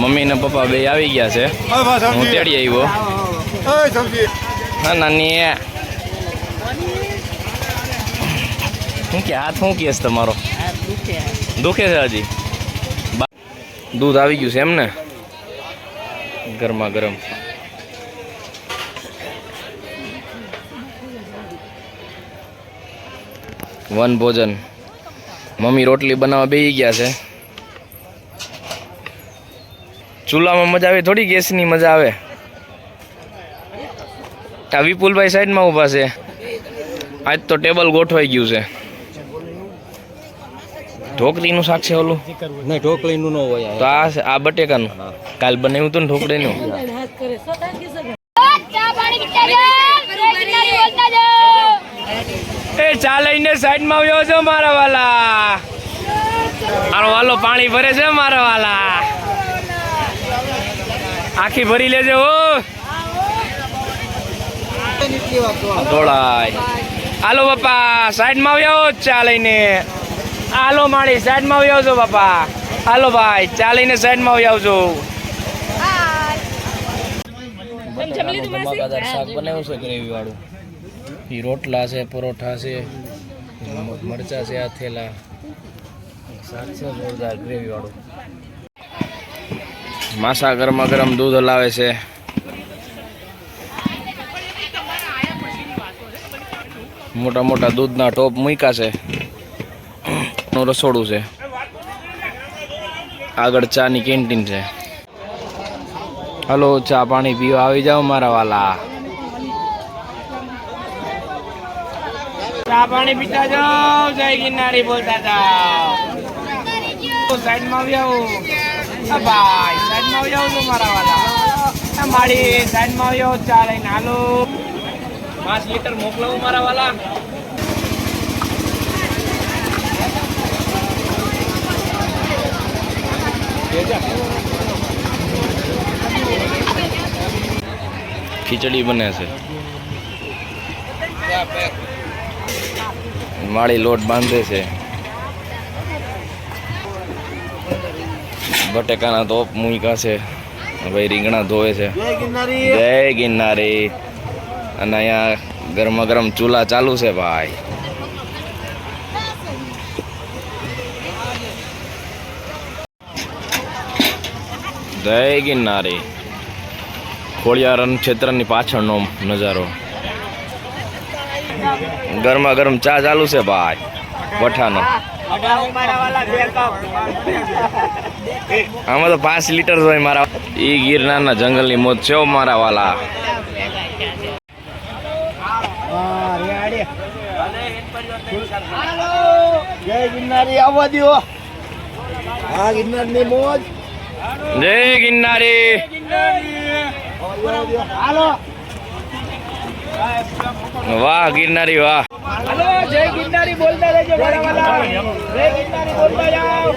Mummy ને પપ્પા બે આવી ગયા છે. હું તેડી આવ્યો. હા નાની શું કે હાથ શું કેસ તમારો દુખે છે હજી? દૂધ આવી ગયું છે એમ ને? ગરમા ગરમ. વન ભોજન. મમ્મી રોટલી બનાવવા બેસી ગયા છે. ચૂલામાં મજા આવે થોડી, ગેસની મજા આવે. આ વિપુલભાઈ સાઈડમાં ઊભા છે. આજ તો ટેબલ ગોઠવાઈ ગયું છે. ઢોકળીનું શાક છે ઓલું? નહીં, ઢોકળીનું ન હોય. તો આ બટેકાનું કાલ બનાવ્યું હતું ને ઢોકળીનું. એ ચા લઈને સાઈડમાં આવ્યો છો મારા વાલા. મારો વાલો પાણી ભરે છે મારા વાલા. આખી ભરી લેજો હો. દોડાય. હાલો બાપા સાઈડમાં આવ્યો ચા લઈને. હાલો માળી સાઈડમાં આવી આવજો બાપા. હાલો ભાઈ ચા લઈને સાઈડમાં આવી આવજો. ધમાકાદાર શાક બનાવ્યું છે ગ્રેવી વાળું. રોટલા છે, પરોઠા છે, મરચા છે, આ થેલા શાક છે જોરદાર ગ્રેવી વાળું. માસા ગરમા ગરમ દૂધ હલાવે છે. મોટા મોટા દૂધના ટોપ મૂક્યા છે. રસોડું છે. આગળ ચાની કેન્ટીન છે. હલો ચા પાણી પીવા આવી જાઓ મારા વાલા. ચા પાણી પીતા જાઓ. જય ગિરનારી બોલતા જાઓ. સાઈડમાં આવી આવો ભાઈ. સાઈડમાં આવી આવો છો મારા વાલા. મારી સાઈડમાં આવી આવો ચા લઈને. હાલો 5 લીટર મોકલાવું મારા વાલા. ખીચડી બને છે. માળી લોટ બાંધે છે. બટેકાના તોપ મૂક્યા છે. ભાઈ રીંગણા ધોવે છે. જય ગિરનારી. અને અહીંયા ગરમા ગરમ ચૂલા ચાલુ છે ભાઈ. જય ગિરનારી. ખોડિયાર રણ ક્ષેત્રની પાછળનો નજારો. ગરમા ગરમ ચા ચાલુ છે ભાઈ. વઠાનો આમાં તો 5 લીટર હોય મારા. ઈ ગિરનારના જંગલની મોજ છે મારા વાલા. જય ગિરનારી આવવા દો. હા ગિરનારની મોજ. જય ગિરનારી. વાહ ગિરનારી વાહ. हेलो जय गिरनारी बोलता रहेજો મારા વાલા. જય ગિરનારી બોલતા જાઓ.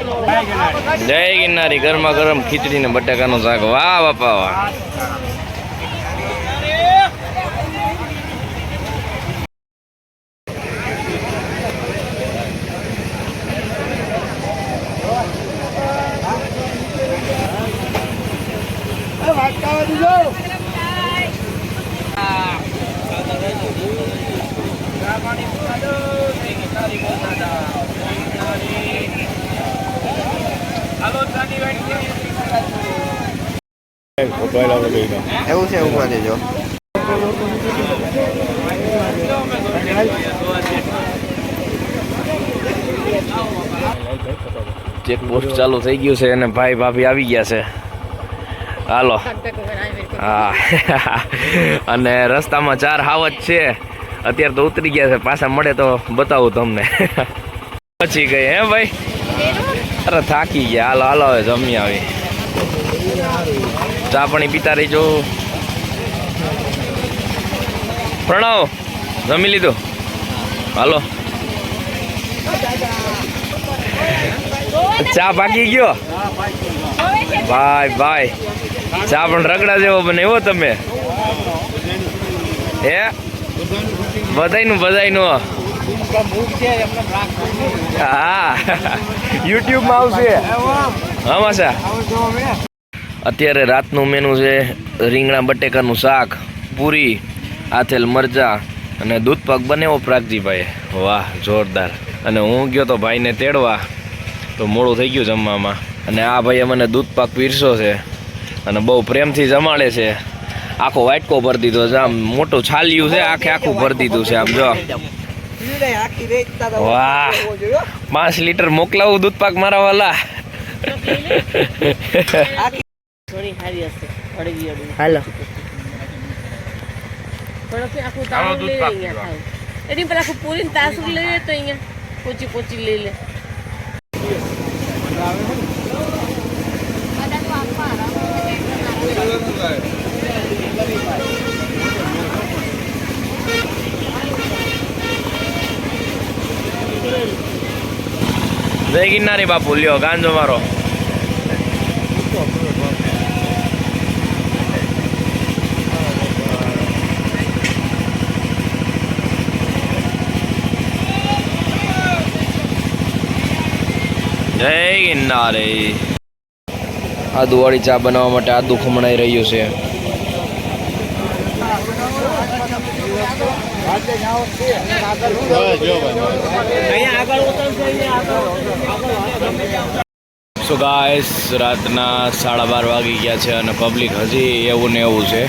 જય ગિરનારી. ગરમા ગરમ ખીચડી ને બટાકાનું શાક. વાહ બાપા વાહ. એવું છે ઉભા દેજો. ચેકપોસ્ટ ચાલુ થઈ ગયું છે અને ભાઈ ભાભી આવી ગયા છે. હાલો. હા અને રસ્તામાં 4 હાવજ છે. અત્યારે તો ઉતરી ગયા છે. પાછા મળે તો બતાવું તમને. પછી ગઈ હે ભાઈ. અરે થાકી ગયા. હાલો હાલો હવે જમી આવી. ચા પાણી પીતા રહીજો. પ્રણવ જમી લીધું? હાલો. ચા પાકી ગયો ભાઈ ભાઈ. ચા પણ રગડા જેવો બનાવ્યો તમે. હે બધાયનું હા યુટ્યુબમાં આવશે હમાશા. અત્યારે રાતનું મેનુ છે રીંગણા બટેકાનું શાક, પૂરી, આથેલ મરચા અને દૂધપાક બનેવો પ્રાગજીભાઈ. વાહ જોરદાર. અને હું ગયો તો ભાઈને તેડવા તો મોડું થઈ ગયું જમવામાં. અને આ ભાઈએ મને દૂધપાક પીરસો છે અને બહુ પ્રેમથી જમાડે છે. આખો વાટકો ભરી દીધો છે, આમ મોટું છાલિયું છે આખું ભરી દીધું છે. આમ જો વાહ 5 લીટર મોકલાવું દૂધપાક મારા વાલા. હાલો એની પર આખું પૂરી તાસુર લઈ લે તો અહીંયા પોચી લઈ લે. જય ગિરનારી બાપુ, લ્યો ગાંજો મારો. જય ગિરનારી. આદુવાળી ચા બનાવવા માટે આદુ ખમણાઈ રહ્યું છે. સો ગાઈસ, રાતના 12:30 વાગી ગયા છે અને પબ્લિક હજી એવું ને એવું છે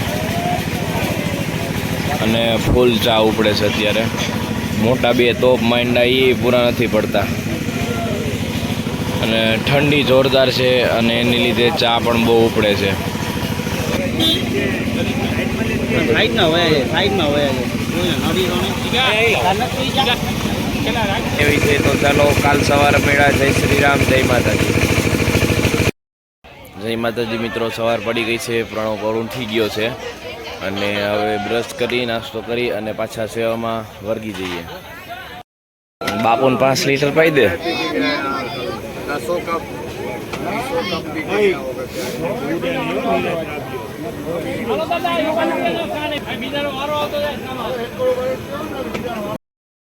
અને ફૂલ ચા ઉપડે છે અત્યારે. મોટા 2 તોપ માંડા એ પૂરા નથી પડતા અને ઠંડી જોરદાર છે અને એની લીધે ચા પણ બહુ ઉપડે છે. એવી છે તો ચાલો કાલ સવારે મેળા. જય શ્રી રામ, જય માતાજી. જય માતાજી મિત્રો, સવાર પડી ગઈ છે, પ્રણવ કરુણ થઈ ગયો છે અને હવે બ્રશ કરી નાસ્તો કરી અને પાછા સેવામાં વર્ગી જઈએ. બાપુને 5 લીટર પાઈ દે.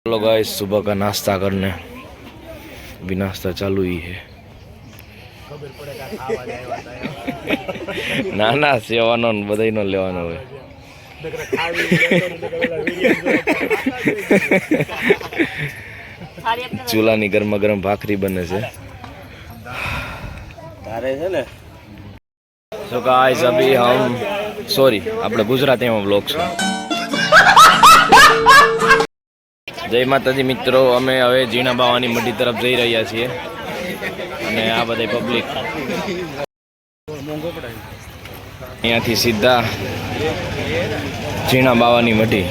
चलो गाइस, सुबह का नाश्ता करने. अभी नाश्ता चालू ही है. ના ના, સેવાનો બધાયનો લેવાનો હોય. ચૂલાની ગરમા ગરમ ભાખરી બને છે. So guys, अभी हम सॉरी આપણે ગુજરાતીમાં બ્લોગ છે. જય માતાજી મિત્રો, અમે હવે જીણા બાવાની મઢી તરફ જઈ રહ્યા છીએ અને આ બધા પબ્લિક અહીંયાથી સીધા જીણા બાવાની મઢી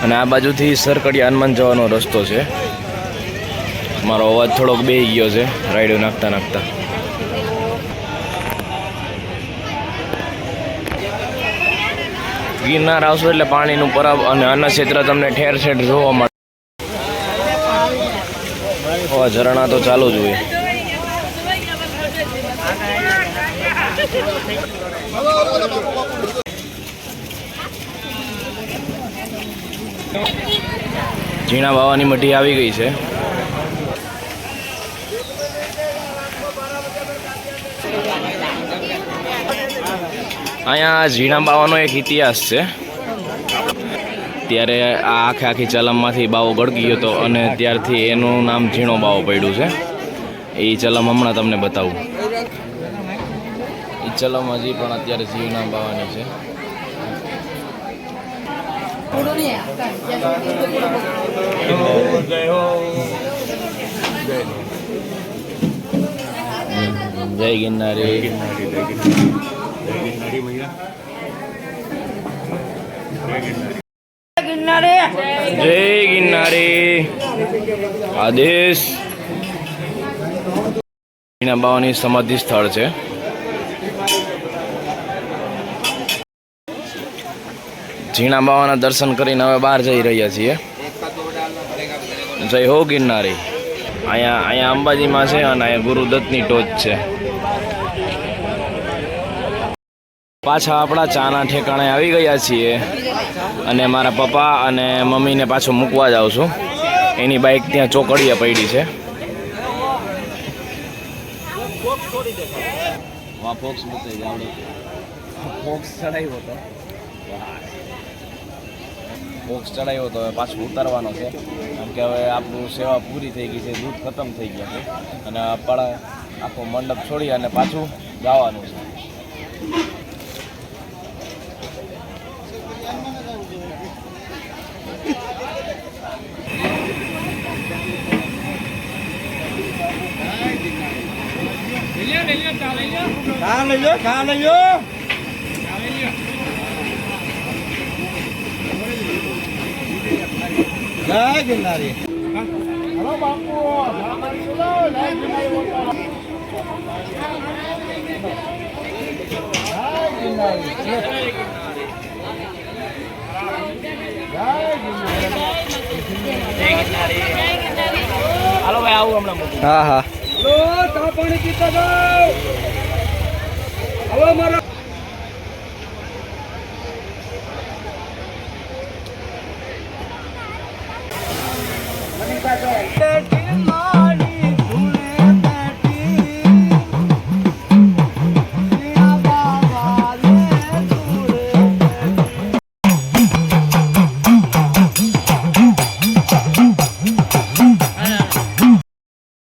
અને આ બાજુથી સરકડિયા હનુમાન જવાનો રસ્તો છે. મારો અવાજ થોડોક બેહી ગયો છે રાઈડો નાખતા નાખતા. ગિરનાર આવશો એટલે પાણીનું પરબ અને અન્ન ક્ષેત્ર તમને ઠેર ઠેર જોવા મળે. ઝરણા તો ચાલુ જ હોય. ઝીણા બાવાની મઢી આવી ગઈ છે. અહીંયા ઝીણા બાવાનો એક ઇતિહાસ છે. ત્યારે આ આખી ચલમમાંથી બાવો ગળગી ગયો હતો અને ત્યારથી એનું નામ ઝીણો બાવો પડ્યું છે. એ ચલમ હમણાં તમને બતાવું. એ ચલમ હજી પણ અત્યારે ઝીણા બાવાની છે. જય ગિરનારી. જય ગિરનારી. આદેશ ઝીણા બાવાની સમાધિ સ્થળ છે. ઝીણા બાવાના દર્શન કરીને હવે બહાર જઈ રહ્યા છીએ. જય હો ગિરનારી. અહીંયા અંબાજીમાં છે અને અહીંયા ગુરુદત્તની ટોચ છે. પાછા આપણા ચાના ઠેકાણે આવી ગયા છીએ અને મારા પપ્પા અને મમ્મીને પાછું મૂકવા જાઉં છું. એની બાઇક ત્યાં ચોકડીએ પડી છે. ફોક્સ ચડાવ્યો હતો હવે પાછું ઉતારવાનો છે કેમ કે હવે આપણું સેવા પૂરી થઈ ગઈ છે, દૂધ ખતમ થઈ ગયા છે અને આપણે આખો મંડપ છોડી અને પાછું જવાનું છે. ખા લેજો જય ગિરનારી. હલો બાપુ હાલો ભાઈ આવું હમણાં મૂકું. હા હા ચા પાણી પીતા જાઓ. હવે મારા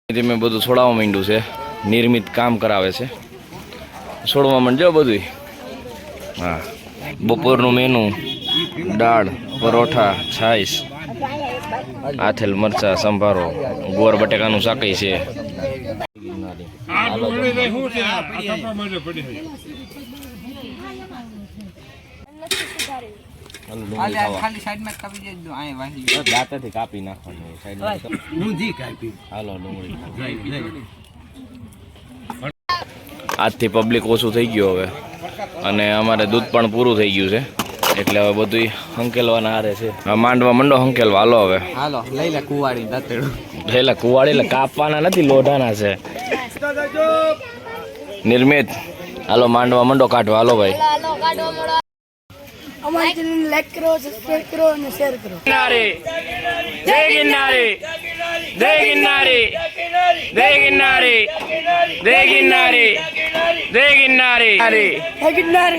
ધીમે બધું છોડાવવા માંડ્યું છે. નિર્મિત કામ કરાવે છે, છોડવા માંડ્યો બધું. હા, બપોરનું મેનુ દાળ, પરોઠા, છાશ, આથેલ મરચા, સંભારો, ગોર બટેકાનું શાકઈ છે. દાંતેથી કાપી નાખવાનું. હાલો ડુંગળી. આજથી પબ્લિક ઓછું થઈ ગયું હવે અને અમારે દૂધ પણ પૂરું થઈ ગયું છે એટલે હવે બધું હંકેલવાના હારે છે. માંડવા મંડો હંકેલવા. હાલો હવે હાલો લઈ લે કુવાડી દાંતેડું. એટલે કુવાડી એટલે કાપવાના નથી, લોઢાના છે. નિર્મિત હાલો માંડવા મંડો કાઢવા. હાલો ભાઈ. અમારી ચેનલ લાઈક કરો, સબસ્ક્રાઇબ કરો અને શેર કરો. જય ગિરનારી, જય ગિરનારી, જય ગિરનારી, જય ગિરનારી, જય ગિરનારી, જય ગિરનારી,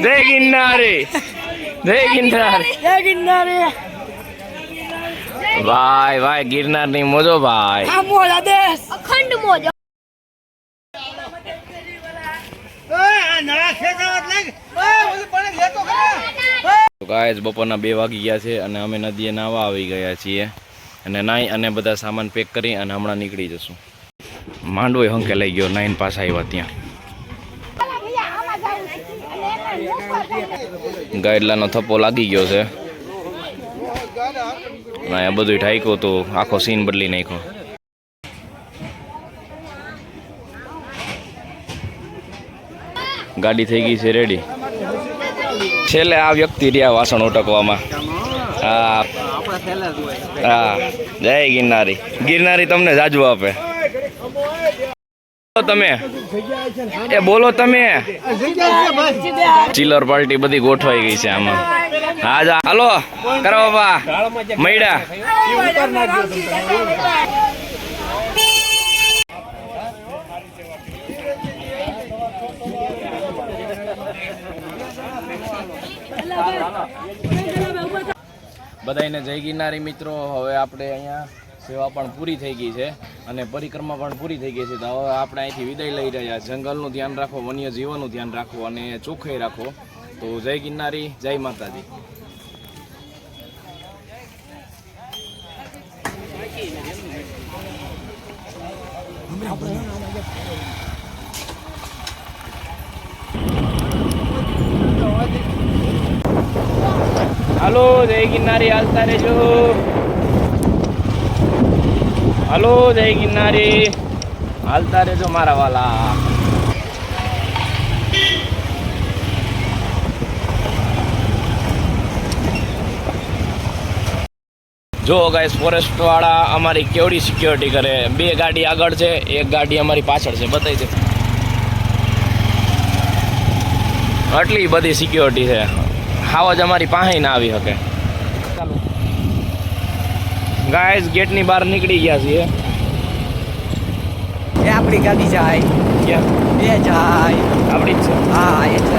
જય ગિરનારી, જય ગિરનારી, જય ગિરનારી. ભાઈ ભાઈ ગિરનારની મોજો ભાઈ. આ મોજ આદેશ અખંડ મોજ. તો ગાઈસ બપોરના 2 વાગી ગયા છે અને અમે નદીએ નાવા આવી ગયા છીએ અને નાઈ અને બધા સામાન પેક કરી અને હમણાં નીકળી જશું. માંડવો હંકે લઈ ગયો, નાઈન પાસ આવ્યા ત્યાં. ગાઈડલાનો થપ્પો લાગી ગયો છે. અહીંયા બધું ઢાંક્યું તો આખો સીન બદલી નાખ્યો. ગાડી થઈ ગઈ છે રેડી. છેલ્લે આ વ્યક્તિ રહ્યા વાસણ ઉટકવામાં. હા હા, જય ગિરનારી. ગિરનારી તમને જાજુ આપે. તમે એ બોલો તમે. ચિલર પાર્ટી બધી ગોઠવાઈ ગઈ છે આમાં. હા જા હાલો કરો બાપા મૈડા. બધાને જય ગિરનારી મિત્રો. હવે આપણે અહીંયા સેવા પણ પૂરી થઈ ગઈ છે અને પરિક્રમા પણ પૂરી થઈ ગઈ છે. તો હવે આપણે અહીંથી વિદાય લઈ રહ્યા. જંગલનું ધ્યાન રાખો, વન્ય જીવનનું ધ્યાન રાખો અને ચોખ્ખાઈ રાખો. તો જય ગિરનારી, જય માતાજી. હાલો જય ગિરનારી, હાલતા રહેજો. હાલો જય ગિરનારી, હાલતા રહેજો મારા વાલા. જો ગાઈસ ફોરેસ્ટ વાળા અમારી કેવડી સિક્યોરિટી કરે. 2 ગાડી આગળ છે, 1 ગાડી અમારી પાછળ છે. બતાવી દે. આટલી બધી સિક્યોરિટી છે, હાવ જ અમારી પાસે ના આવી શકે. ચાલો ગાઈસ, ગેટની બહાર નીકળી ગયા છીએ. એ આપણી ગાડી જાય. ક્યાં? એ જાય. આપણી જ છે. હા એ છે.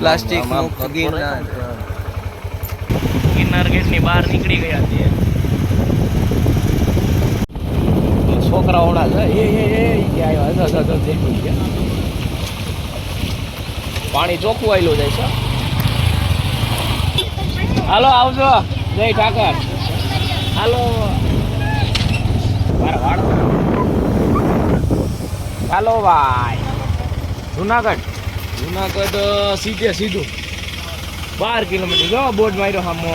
પ્લાસ્ટિક ગિરનાર ગેટની બહાર નીકળી ગયા છીએ. છોકરાઓડા છે પાણી ચોખ્ખું આવેલું જાય છે. હાલો આવજો, જય ઠાકર. હાલો હાલો ભાઈ. જુનાગઢ સીધે સીધું 12 કિલોમીટર. જો બોર્ડ માર્યો સામો.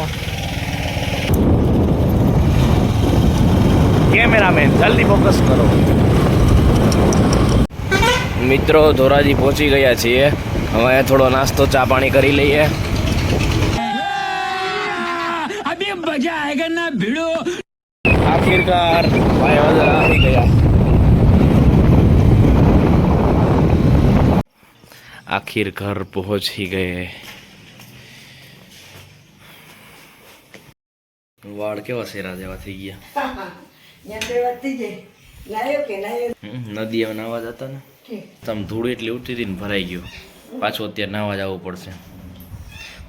કેમેરામેન જલ્દી ફોકસ કરો. મિત્રો, ધોરાજી પહોંચી ગયા છીએ. હવે થોડો નાસ્તો ચા પાણી કરી લઈએ. આખિરકાર ભાઈ વગર આવી ગયા. આખિર ઘર પહોંચી ગયે. વાળ કેવા શેરા જેવા થઈ ગયા. નદી હવે નાવા જતા ને તમે ધૂળ એટલી ઉઠી હતી ને ભરાઈ ગયો. પાછું અત્યારે નાવા જવું પડશે.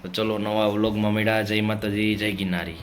તો ચલો, નવા વ્લોગમાં મળ્યા. જય માતાજી, જય ગિરનારી.